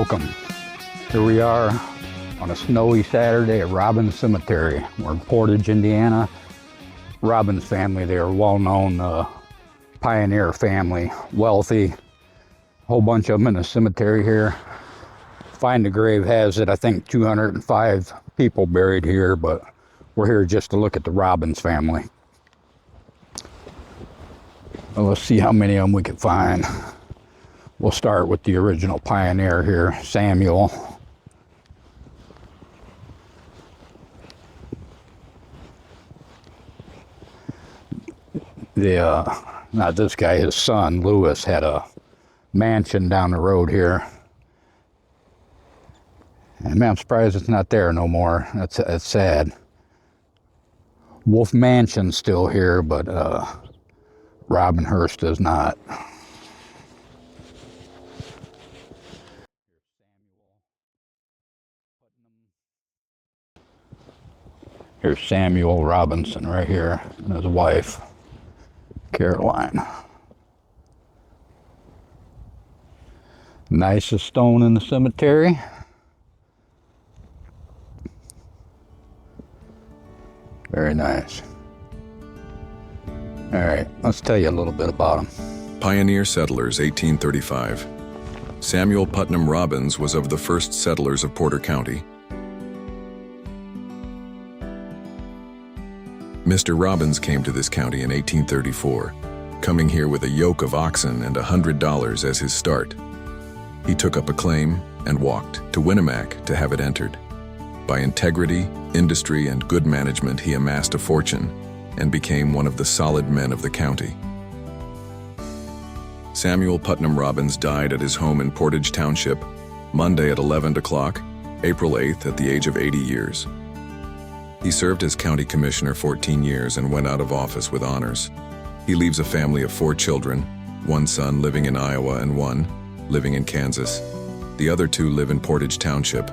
Welcome. Here we are on a snowy Saturday at Robbins Cemetery. We're in Portage, Indiana. Robbins family, they are a well-known pioneer family, wealthy. A whole bunch of them in the cemetery here. Find the grave has it, I think 205 people buried here, but we're here just to look at the Robbins family. Well, let's see how many of them we can find. We'll start with the original pioneer here, Samuel. Not this guy, his son, Lewis, had a mansion down the road here. And man, I'm surprised it's not there no more. That's sad. Wolf Mansion's still here, but Robin Hurst is not. Here's Samuel Robinson right here, and his wife, Caroline. Nicest stone in the cemetery. Very nice. All right, let's tell you a little bit about them. Pioneer settlers, 1835. Samuel Putnam Robbins was of the first settlers of Porter County. Mr. Robbins came to this county in 1834, coming here with a yoke of oxen and $100 as his start. He took up a claim and walked to Winnemac to have it entered. By integrity, industry, and good management, he amassed a fortune and became one of the solid men of the county. Samuel Putnam Robbins died at his home in Portage Township, Monday at 11 o'clock, April 8th, at the age of 80 years. He served as county commissioner 14 years and went out of office with honors. He leaves a family of 4 children, 1 son living in Iowa and 1 living in Kansas. The other 2 live in Portage Township.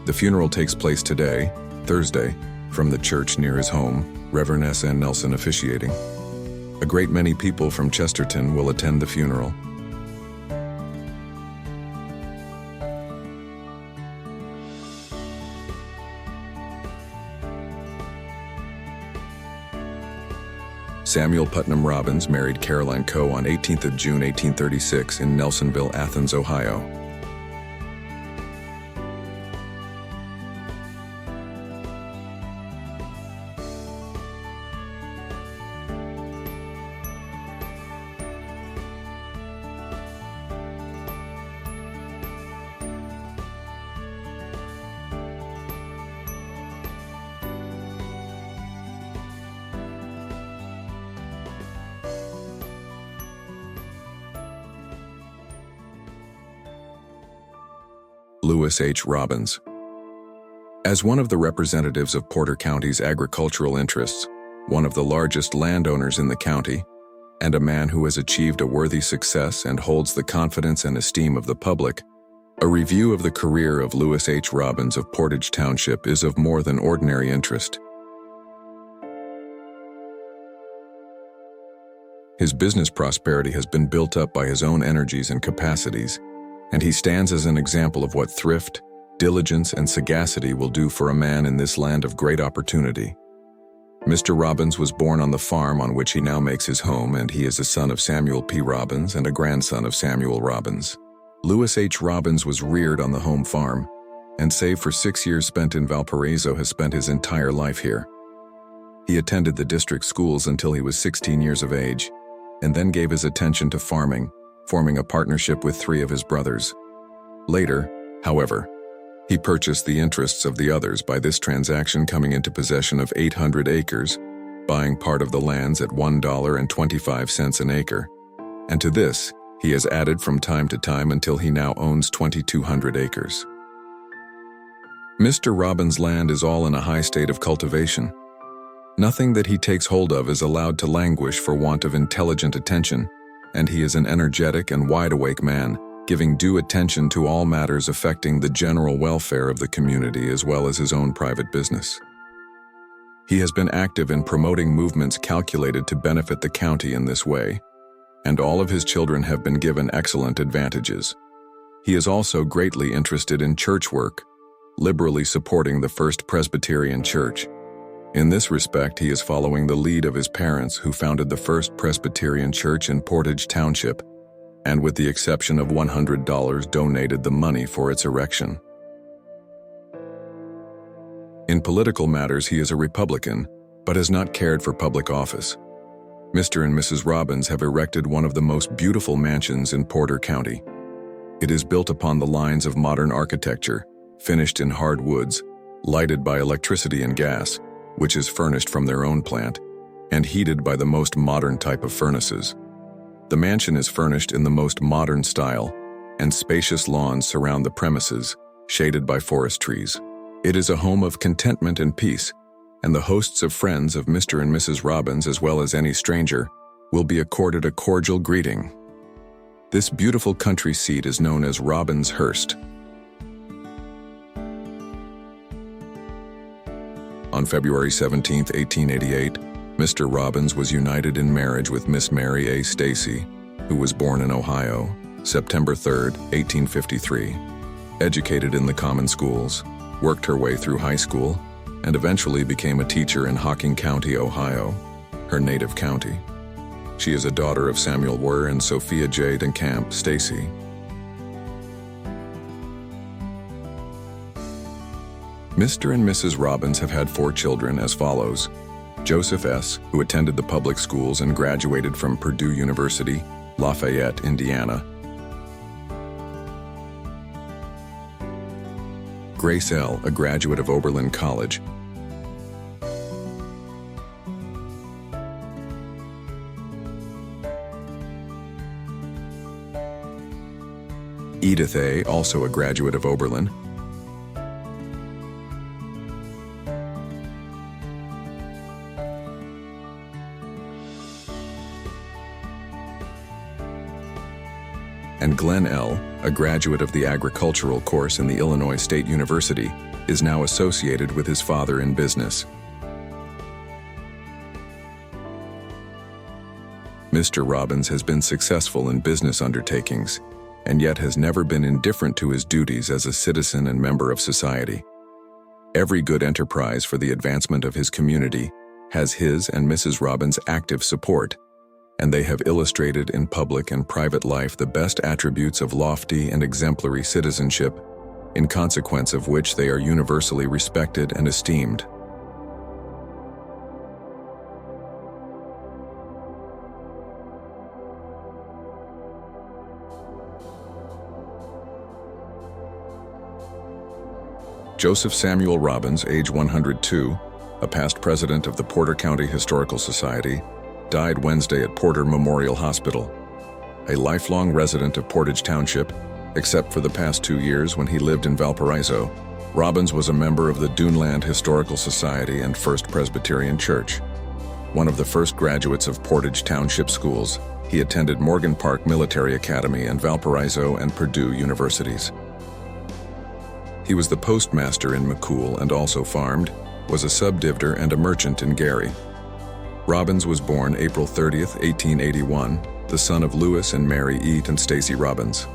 The funeral takes place today, Thursday, from the church near his home, Reverend S.N. Nelson officiating. A great many people from Chesterton will attend the funeral. Samuel Putnam Robbins married Caroline Coe on 18th of June 1836 in Nelsonville, Athens, Ohio. Lewis H. Robbins. As one of the representatives of Porter County's agricultural interests, one of the largest landowners in the county, and a man who has achieved a worthy success and holds the confidence and esteem of the public, a review of the career of Lewis H. Robbins of Portage Township is of more than ordinary interest. His business prosperity has been built up by his own energies and capacities, and he stands as an example of what thrift, diligence, and sagacity will do for a man in this land of great opportunity. Mr. Robbins was born on the farm on which he now makes his home, and he is a son of Samuel P. Robbins and a grandson of Samuel Robbins. Lewis H. Robbins was reared on the home farm, and save for 6 years spent in Valparaiso, has spent his entire life here. He attended the district schools until he was 16 years of age, and then gave his attention to farming, forming a partnership with 3 of his brothers. Later, however, he purchased the interests of the others by this transaction coming into possession of 800 acres, buying part of the lands at $1.25 an acre, and to this he has added from time to time until he now owns 2,200 acres. Mr. Robbins' land is all in a high state of cultivation. Nothing that he takes hold of is allowed to languish for want of intelligent attention, and he is an energetic and wide-awake man, giving due attention to all matters affecting the general welfare of the community as well as his own private business. He has been active in promoting movements calculated to benefit the county in this way, and all of his children have been given excellent advantages. He is also greatly interested in church work, liberally supporting the First Presbyterian Church. In this respect, he is following the lead of his parents who founded the First Presbyterian Church in Portage Township, and with the exception of $100 donated the money for its erection. In political matters, he is a Republican, but has not cared for public office. Mr. and Mrs. Robbins have erected one of the most beautiful mansions in Porter County. It is built upon the lines of modern architecture, finished in hard woods, lighted by electricity and gas, which is furnished from their own plant, and heated by the most modern type of furnaces. The mansion is furnished in the most modern style, and spacious lawns surround the premises, shaded by forest trees. It is a home of contentment and peace, and the hosts of friends of Mr. and Mrs. Robbins, as well as any stranger, will be accorded a cordial greeting. This beautiful country seat is known as Robbins Hurst. On February 17, 1888, Mr. Robbins was united in marriage with Miss Mary A. Stacy, who was born in Ohio, September 3, 1853. Educated in the common schools, worked her way through high school, and eventually became a teacher in Hocking County, Ohio, her native county. She is a daughter of Samuel W. and Sophia J. DeCamp Stacy. Mr. and Mrs. Robbins have had 4 children as follows: Joseph S., who attended the public schools and graduated from Purdue University, Lafayette, Indiana. Grace L., a graduate of Oberlin College. Edith A., also a graduate of Oberlin. And Glenn L., a graduate of the agricultural course in the Illinois State University, is now associated with his father in business. Mr. Robbins has been successful in business undertakings, and yet has never been indifferent to his duties as a citizen and member of society. Every good enterprise for the advancement of his community has his and Mrs. Robbins' active support, and they have illustrated in public and private life the best attributes of lofty and exemplary citizenship, in consequence of which they are universally respected and esteemed. Joseph Samuel Robbins, age 102, a past president of the Porter County Historical Society, died Wednesday at Porter Memorial Hospital. A lifelong resident of Portage Township, except for the past 2 years when he lived in Valparaiso, Robbins was a member of the Duneland Historical Society and First Presbyterian Church. One of the first graduates of Portage Township schools, he attended Morgan Park Military Academy and Valparaiso and Purdue universities. He was the postmaster in McCool and also farmed, was a subdivider and a merchant in Gary. Robbins was born April 30, 1881, the son of Lewis and Mary Eat and Stacy Robbins.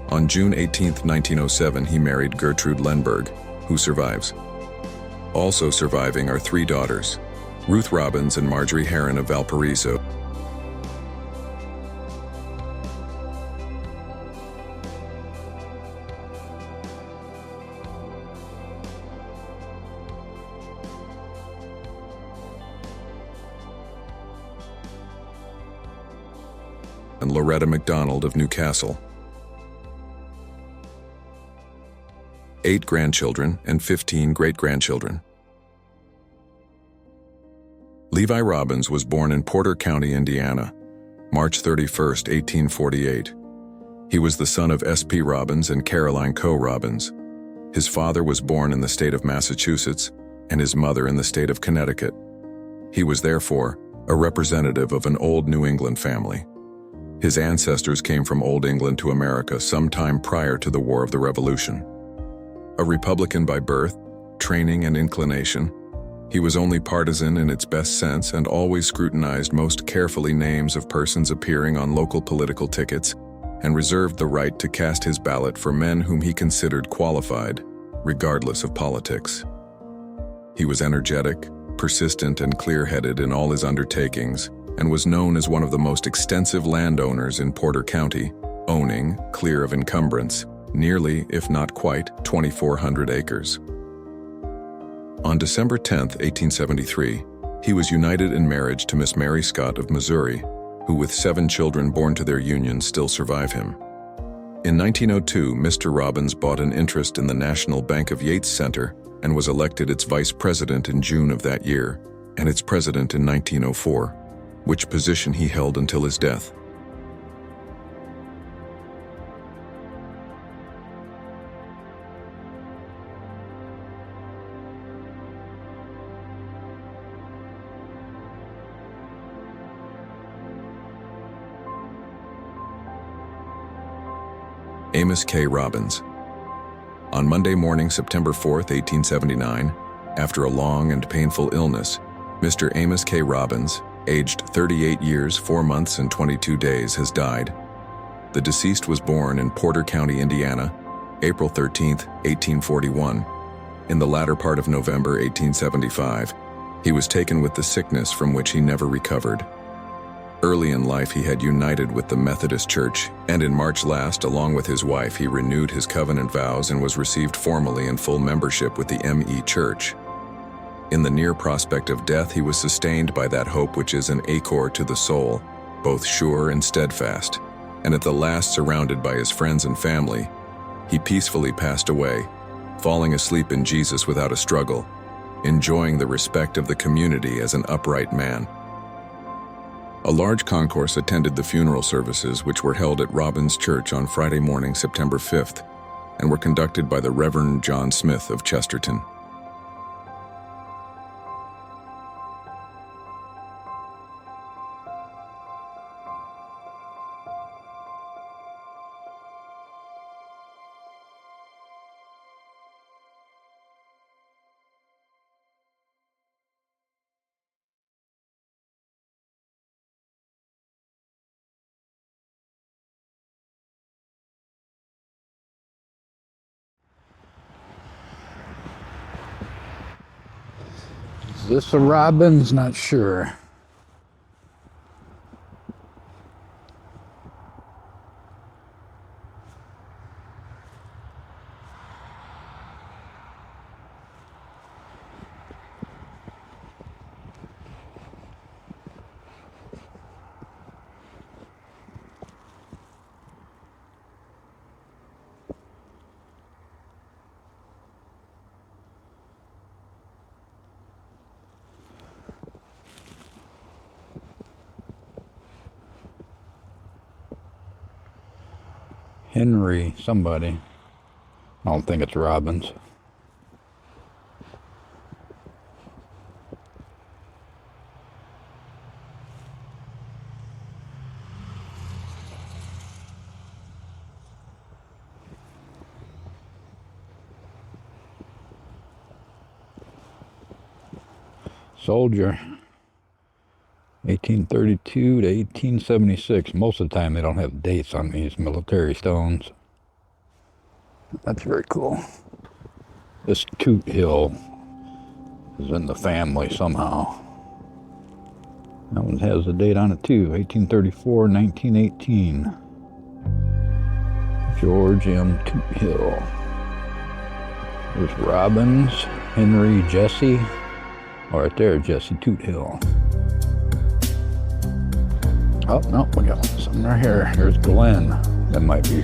On June 18, 1907, he married Gertrude Lenberg, who survives. Also surviving are 3 daughters, Ruth Robbins and Marjorie Herron of Valparaiso. And Loretta McDonald of Newcastle. 8 grandchildren and 15 great-grandchildren. Levi Robbins was born in Porter County, Indiana, March 31, 1848. He was the son of S.P. Robbins and Caroline Coe Robbins. His father was born in the state of Massachusetts and his mother in the state of Connecticut. He was therefore a representative of an old New England family. His ancestors came from Old England to America sometime prior to the War of the Revolution. A Republican by birth, training, and inclination, he was only partisan in its best sense and always scrutinized most carefully names of persons appearing on local political tickets and reserved the right to cast his ballot for men whom he considered qualified, regardless of politics. He was energetic, persistent, and clear-headed in all his undertakings, and was known as one of the most extensive landowners in Porter County, owning, clear of encumbrance, nearly, if not quite, 2,400 acres. On December 10, 1873, he was united in marriage to Miss Mary Scott of Missouri, who with 7 children born to their union still survive him. In 1902, Mr. Robbins bought an interest in the National Bank of Yates Center and was elected its vice president in June of that year, and its president in 1904, which position he held until his death. Amos K. Robbins. On Monday morning, September 4, 1879, after a long and painful illness, Mr. Amos K. Robbins, aged 38 years, 4 months, and 22 days, has died. The deceased was born in Porter County, Indiana, April 13, 1841. In the latter part of November 1875, he was taken with the sickness from which he never recovered. Early in life, he had united with the Methodist Church, and in March last, along with his wife, he renewed his covenant vows and was received formally in full membership with the M.E. Church. In the near prospect of death, he was sustained by that hope which is an anchor to the soul, both sure and steadfast, and at the last surrounded by his friends and family, he peacefully passed away, falling asleep in Jesus without a struggle, enjoying the respect of the community as an upright man. A large concourse attended the funeral services, which were held at Robbins Church on Friday morning, September 5th, and were conducted by the Reverend John Smith of Chesterton. Is this a Robbins? Not sure. Henry, somebody. I don't think it's Robbins. Soldier. 1832 to 1876. Most of the time they don't have dates on these military stones. That's very cool. This Toot Hill is in the family somehow. That one has a date on it too, 1834, 1918. George M. Toot Hill. There's Robbins, Henry, Jesse. Oh, right there, Jesse Toot Hill. Oh, no, we got something right here. There's Glenn. That might be.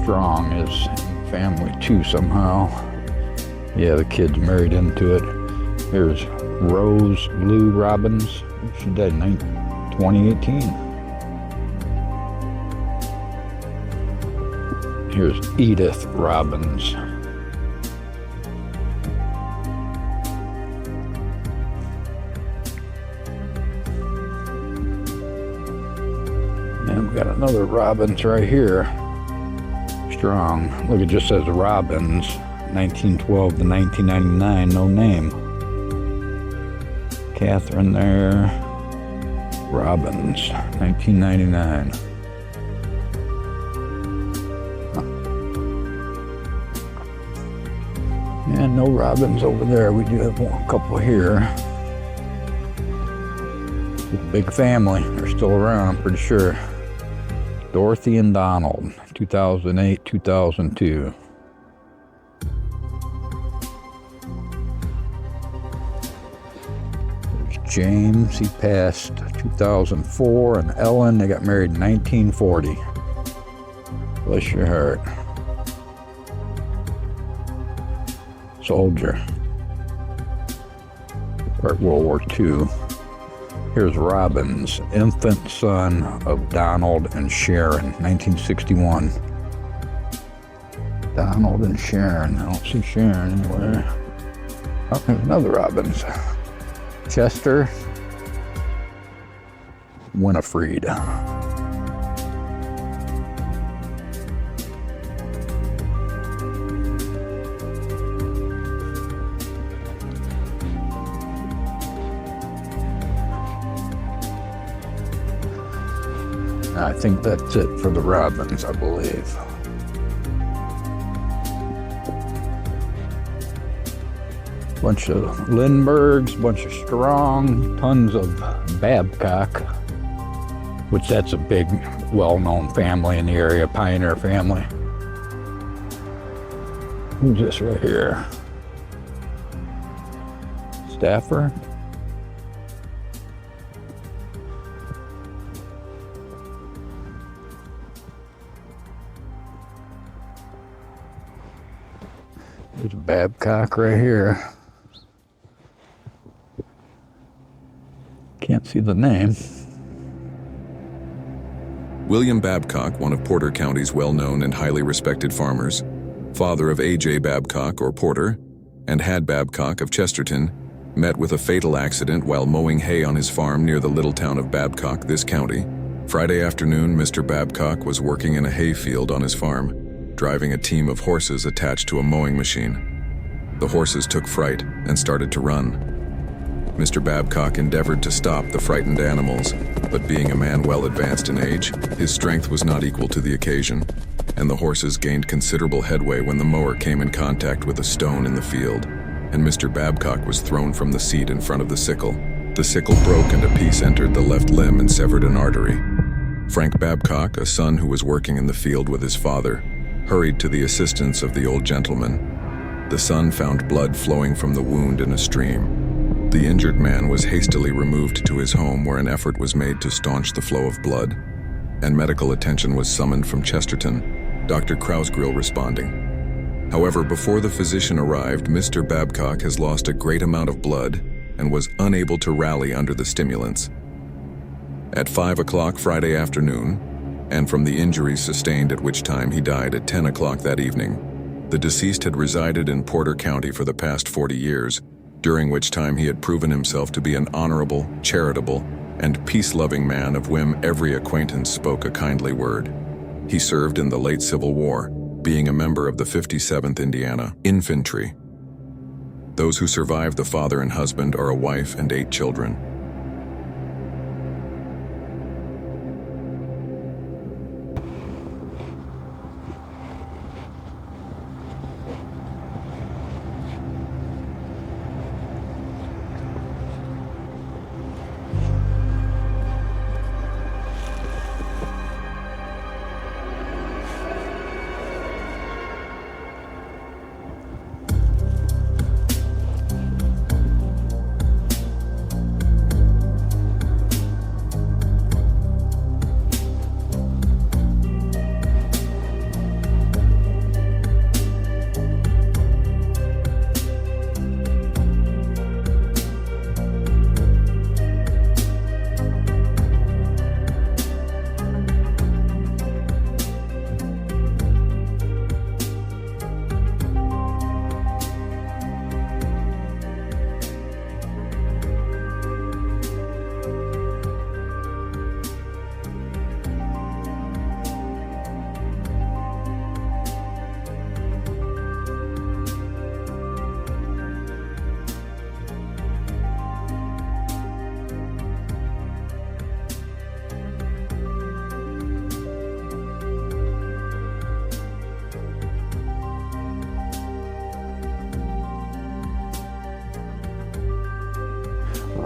Strong is family too somehow. Yeah, the kid's married into it. Here's Rose Lou Robbins. She died in 2018. Here's Edith Robbins. And we got another Robbins right here. Strong. Look, it just says Robbins, 1912 to 1999, no name. Catherine there. Robbins, 1999. And no Robbins over there. We do have a couple here. Big family. They're still around, I'm pretty sure. Dorothy and Donald, 2008, 2002. There's James, he passed 2004, and Ellen, they got married in 1940. Bless your heart. Soldier. Part World War II. Here's Robbins, infant son of Donald and Sharon, 1961. Donald and Sharon. I don't see Sharon anywhere. Oh, there's another Robbins. Chester Winifred. I think that's it for the Robbins, I believe. Bunch of Lindberghs, bunch of Strong, tons of Babcock, which that's a big, well-known family in the area, pioneer family. Who's this right here? Staffer? There's Babcock right here. Can't see the name. William Babcock, one of Porter County's well-known and highly respected farmers, father of A.J. Babcock, or Porter, and Had Babcock of Chesterton, met with a fatal accident while mowing hay on his farm near the little town of Babcock, this county. Friday afternoon, Mr. Babcock was working in a hay field on his farm, driving a team of horses attached to a mowing machine. The horses took fright and started to run. Mr. Babcock endeavored to stop the frightened animals, but being a man well advanced in age, his strength was not equal to the occasion, and the horses gained considerable headway when the mower came in contact with a stone in the field, and Mr. Babcock was thrown from the seat in front of the sickle. The sickle broke and a piece entered the left limb and severed an artery. Frank Babcock, a son who was working in the field with his father, hurried to the assistance of the old gentleman. The son found blood flowing from the wound in a stream. The injured man was hastily removed to his home, where an effort was made to staunch the flow of blood, and medical attention was summoned from Chesterton, Dr. Krausgrill responding. However, before the physician arrived, Mr. Babcock has lost a great amount of blood and was unable to rally under the stimulants. At 5 o'clock Friday afternoon, and from the injuries sustained, at which time he died at 10 o'clock that evening, the deceased had resided in Porter County for the past 40 years, during which time he had proven himself to be an honorable, charitable, and peace-loving man of whom every acquaintance spoke a kindly word. He served in the late Civil War, being a member of the 57th Indiana Infantry. Those who survived the father and husband are a wife and 8 children.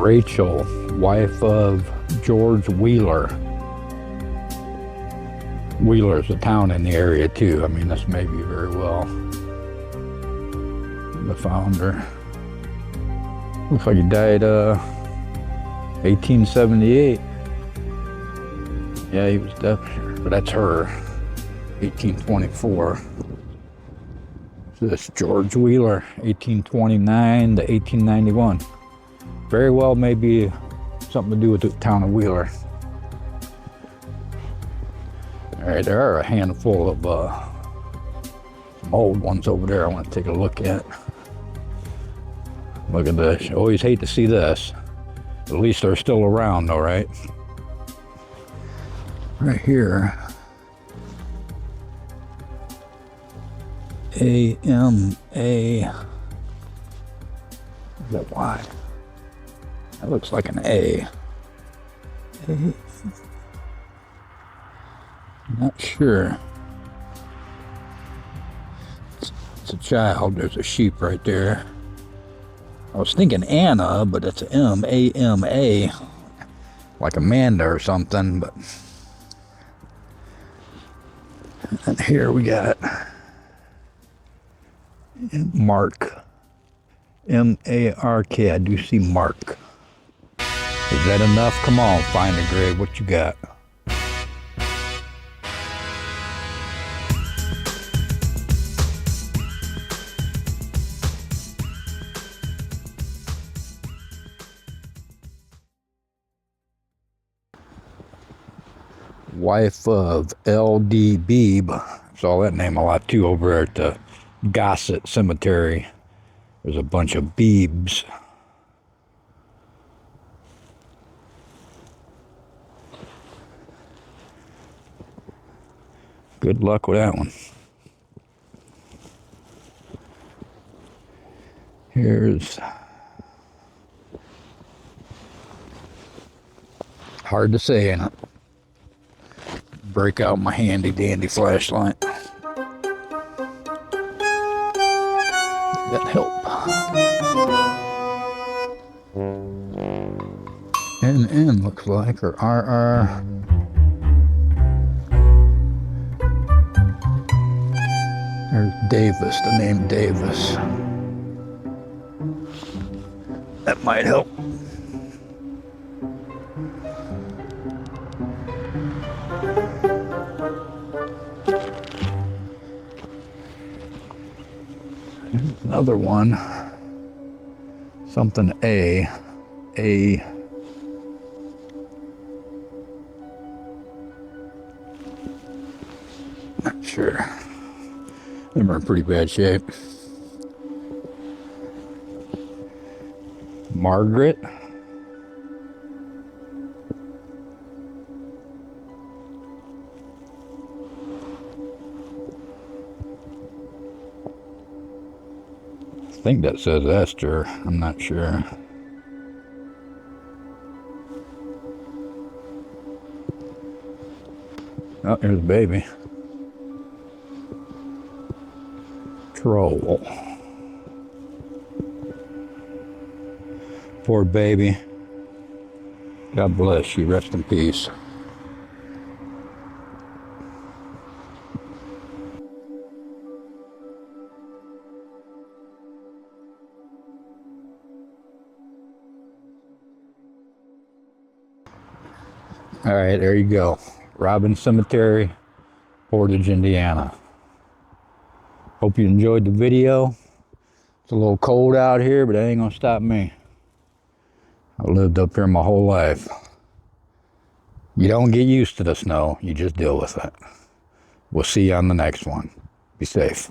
Rachel, wife of George Wheeler. Wheeler's a town in the area too. I mean, this may be very well the founder. Looks like he died 1878. Yeah, he was definitely, but that's her. 1824. So this George Wheeler, 1829 to 1891. Very well may be something to do with the town of Wheeler. All right, there are a handful of some old ones over there I want to take a look at. Look at this. You always hate to see this. At least they're still around though, right? Right here. AMA. Is that Y? That looks like an A. Not sure. It's a child. There's a sheep right there. I was thinking Anna, but it's M-A-M-A. Like Amanda or something, but. And here we got Mark. M-A-R-K. I do see Mark. Is that enough? Come on, find a grave. What you got? Wife of L.D. Beebe. Saw that name a lot too over there at the Gossett Cemetery. There's a bunch of Beebs. Good luck with that one. Here's... hard to say, ain't it? Break out my handy dandy flashlight. That help. NN looks like, or RR. There's Davis, the name Davis. That might help. Another one, something A, not sure. Them are in pretty bad shape. Margaret. I think that says Esther. I'm not sure. Oh, here's a baby. Troll. Poor baby. God bless you. Rest in peace. All right, there you go. Robbins Cemetery, Portage, Indiana. Hope you enjoyed the video. It's a little cold out here, but that ain't gonna stop me. I lived up here my whole life. You don't get used to the snow, you just deal with it. We'll see you on the next one. Be safe.